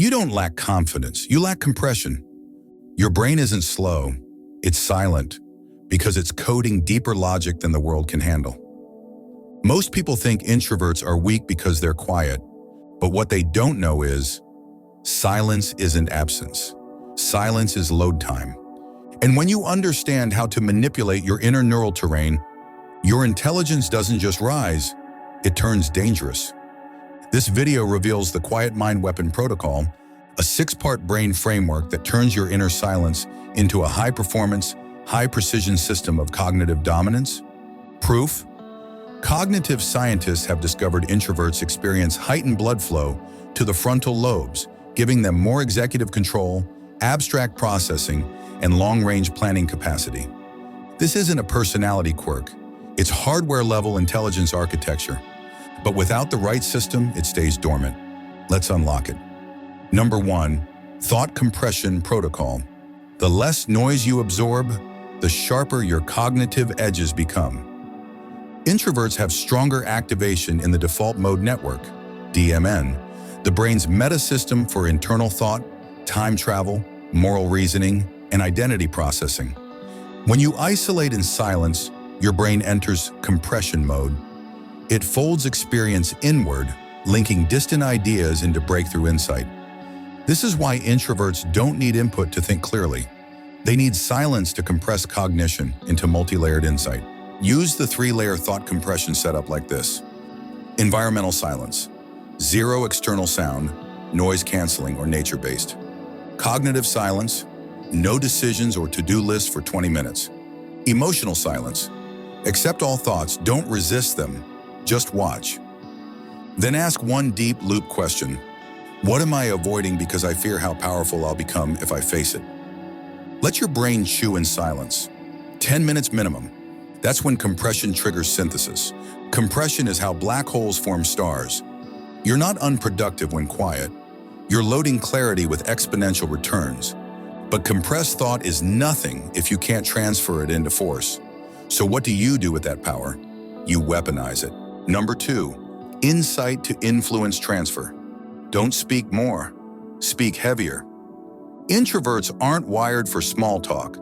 You don't lack confidence, you lack compression. Your brain isn't slow, it's silent, because it's coding deeper logic than the world can handle. Most people think introverts are weak because they're quiet, but what they don't know is, silence isn't absence. Silence is load time. And when you understand how to manipulate your inner neural terrain, your intelligence doesn't just rise, it turns dangerous. This video reveals the Quiet Mind Weapon Protocol, a 6-part brain framework that turns your inner silence into a high-performance, high-precision system of cognitive dominance. Proof: cognitive scientists have discovered introverts experience heightened blood flow to the frontal lobes, giving them more executive control, abstract processing, and long-range planning capacity. This isn't a personality quirk, it's hardware-level intelligence architecture. But without the right system, it stays dormant. Let's unlock it. Number 1, Thought Compression Protocol. The less noise you absorb, the sharper your cognitive edges become. Introverts have stronger activation in the default mode network, DMN, the brain's meta-system for internal thought, time travel, moral reasoning, and identity processing. When you isolate in silence, your brain enters compression mode. It folds experience inward, linking distant ideas into breakthrough insight. This is why introverts don't need input to think clearly. They need silence to compress cognition into multi-layered insight. Use the 3-layer thought compression setup like this. Environmental silence. 0 external sound, noise canceling, or nature-based. Cognitive silence. No decisions or to-do lists for 20 minutes. Emotional silence. Accept all thoughts, don't resist them. Just watch. Then ask one deep loop question. What am I avoiding because I fear how powerful I'll become if I face it? Let your brain chew in silence. 10 minutes minimum. That's when compression triggers synthesis. Compression is how black holes form stars. You're not unproductive when quiet. You're loading clarity with exponential returns. But compressed thought is nothing if you can't transfer it into force. So what do you do with that power? You weaponize it. Number 2, insight to influence transfer. Don't speak more, speak heavier. Introverts aren't wired for small talk.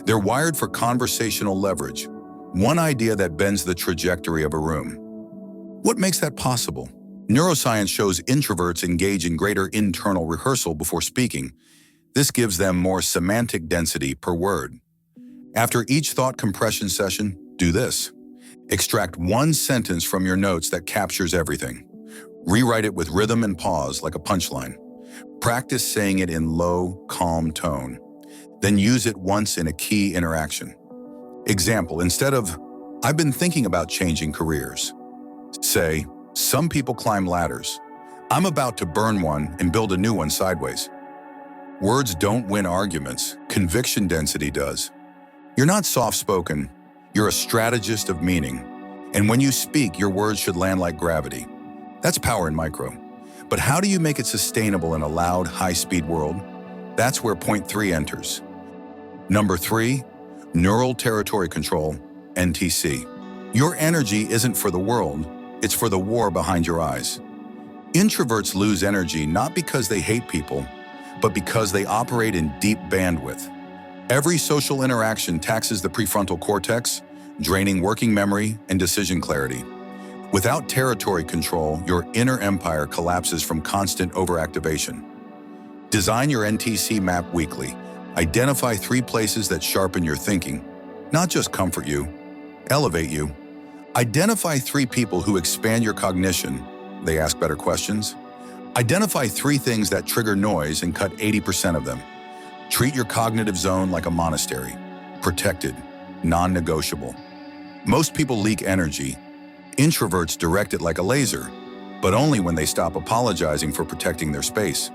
They're wired for conversational leverage. One idea that bends the trajectory of a room. What makes that possible? Neuroscience shows introverts engage in greater internal rehearsal before speaking. This gives them more semantic density per word. After each thought compression session, do this. Extract one sentence from your notes that captures everything. Rewrite it with rhythm and pause like a punchline. Practice saying it in low, calm tone. Then use it once in a key interaction. Example, instead of, "I've been thinking about changing careers," say, "Some people climb ladders. I'm about to burn one and build a new one sideways." Words don't win arguments, conviction density does. You're not soft-spoken, you're a strategist of meaning. And when you speak, your words should land like gravity. That's power in micro. But how do you make it sustainable in a loud, high-speed world? That's where point 3 enters. Number 3, neural territory control, NTC. Your energy isn't for the world, it's for the war behind your eyes. Introverts lose energy not because they hate people, but because they operate in deep bandwidth. Every social interaction taxes the prefrontal cortex, draining working memory and decision clarity. Without territory control, your inner empire collapses from constant overactivation. Design your NTC map weekly. Identify 3 places that sharpen your thinking, not just comfort you, elevate you. Identify 3 people who expand your cognition. They ask better questions. Identify 3 things that trigger noise and cut 80% of them. Treat your cognitive zone like a monastery, protected, non-negotiable. Most people leak energy. Introverts direct it like a laser, but only when they stop apologizing for protecting their space.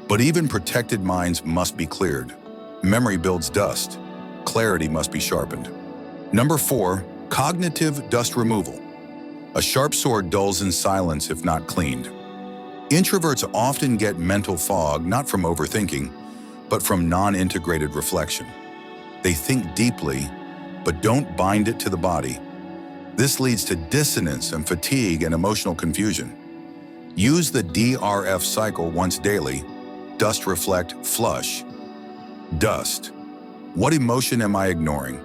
But even protected minds must be cleared. Memory builds dust. Clarity must be sharpened. Number 4, cognitive dust removal. A sharp sword dulls in silence if not cleaned. Introverts often get mental fog not from overthinking, but from non-integrated reflection. They think deeply, but don't bind it to the body. This leads to dissonance and fatigue and emotional confusion. Use the DRF cycle once daily, dust reflect, flush. Dust. What emotion am I ignoring?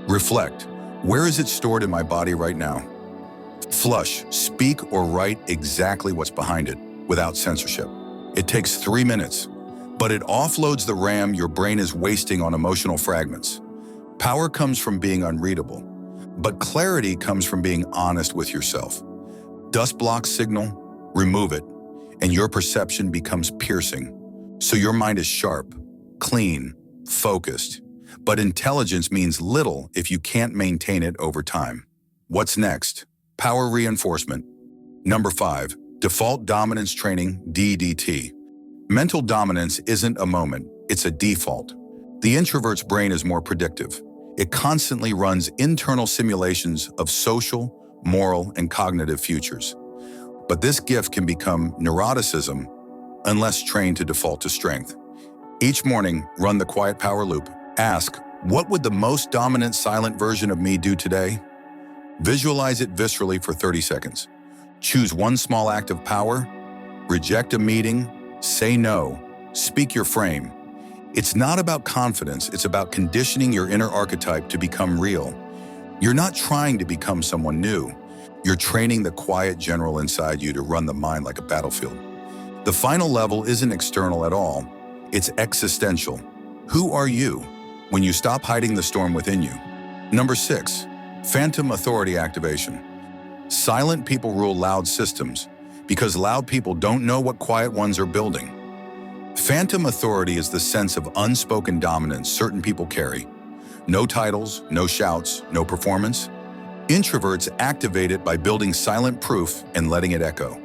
Reflect. Where is it stored in my body right now? Flush. Speak or write exactly what's behind it, without censorship. It takes 3 minutes, but it offloads the RAM your brain is wasting on emotional fragments. Power comes from being unreadable, but clarity comes from being honest with yourself. Dust blocks signal, remove it, and your perception becomes piercing. So your mind is sharp, clean, focused. But intelligence means little if you can't maintain it over time. What's next? Power reinforcement. Number 5, default dominance training, DDT. Mental dominance isn't a moment, it's a default. The introvert's brain is more predictive. It constantly runs internal simulations of social, moral, and cognitive futures. But this gift can become neuroticism unless trained to default to strength. Each morning, run the quiet power loop. Ask, what would the most dominant silent version of me do today? Visualize it viscerally for 30 seconds. Choose one small act of power, reject a meeting, say no, speak your frame. It's not about confidence, it's about conditioning your inner archetype to become real. You're not trying to become someone new. You're training the quiet general inside you to run the mind like a battlefield. The final level isn't external at all, it's existential. Who are you when you stop hiding the storm within you? Number 6, phantom authority activation. Silent people rule loud systems because loud people don't know what quiet ones are building. Phantom authority is the sense of unspoken dominance certain people carry. No titles, no shouts, no performance. Introverts activate it by building silent proof and letting it echo.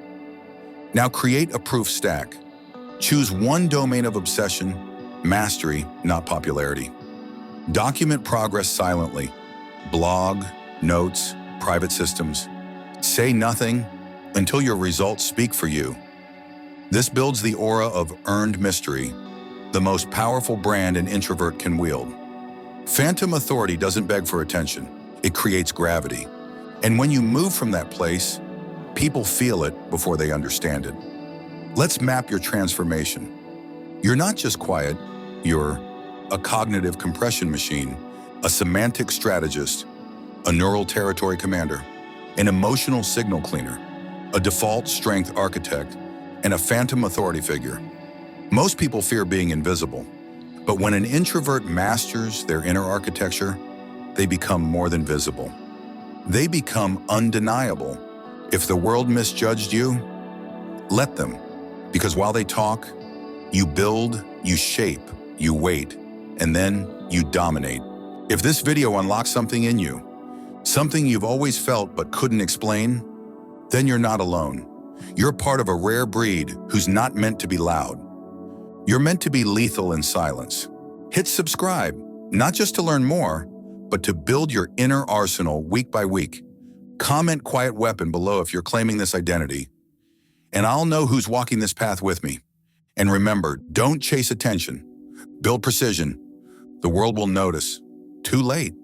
Now create a proof stack. Choose one domain of obsession, mastery, not popularity. Document progress silently. Blog, notes, private systems. Say nothing until your results speak for you. This builds the aura of earned mystery, the most powerful brand an introvert can wield. Phantom authority doesn't beg for attention, it creates gravity. And when you move from that place, people feel it before they understand it. Let's map your transformation. You're not just quiet, you're a cognitive compression machine, a semantic strategist, a neural territory commander, an emotional signal cleaner, a default strength architect, and a phantom authority figure. Most people fear being invisible, but when an introvert masters their inner architecture, they become more than visible. They become undeniable. If the world misjudged you, let them, because while they talk, you build, you shape, you wait, and then you dominate. If this video unlocks something in you, something you've always felt but couldn't explain, then you're not alone. You're part of a rare breed who's not meant to be loud. You're meant to be lethal in silence. Hit subscribe, not just to learn more, but to build your inner arsenal week by week. Comment quiet weapon below if you're claiming this identity, and I'll know who's walking this path with me. And remember, don't chase attention. Build precision. The world will notice. Too late.